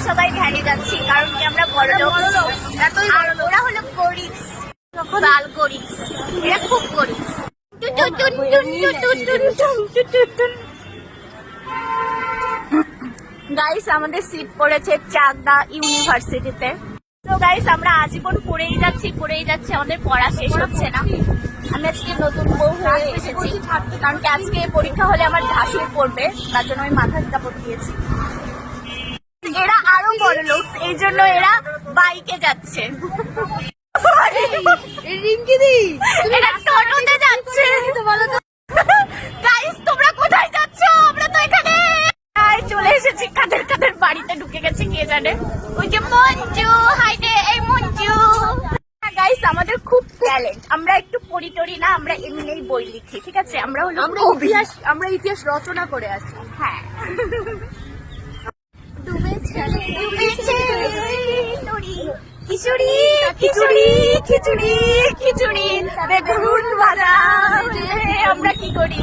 সবাই ভ্যানে যাচ্ছি, কারণ কি আমরা বড়লোক, আর ওরা হলো গরিব, বাল গরিব, এরা খুব গরিব। গাইস আমাদের সিট পড়েছে চাকদা ইউনিভার্সিটিতে। তো গাইস আমরা আজীবন পড়েই যাচ্ছি, আমাদের পড়া শেষ হচ্ছে না। আমি আজকে নতুন বউ হয়ে এসেছি, কারণ কি আজকে পরীক্ষা হলে আমার ভাসুর পড়বে, তার জন্য আমি মাথার কাপড় দিয়েছি। এরা আরো বড় লোক, এই জন্য এরা বাইকে যাচ্ছে। এরা টোটোতে যাচ্ছে। গাইস তোমরা কোথায় যাচ্ছ? আমরা তো এখানে চলে এসেছি, কাদের বাড়িতে ঢুকে গেছে কে জানে। ওই যে মঞ্জু, হাইডে এই মঞ্জু। গাইস আমাদের খুব ট্যালেন্ট, আমরা একটু পড়ি টরি না, আমরা এমনিই বই লিখি, ঠিক আছে? আমরা হলো ইতিহাস রচনা করে আসি। হ্যাঁ ডুবেছে খিচুড়ি খিচুড়ি খিচুড়ি খিচুড়ি বেগুন ভাজা। আমরা কি করি?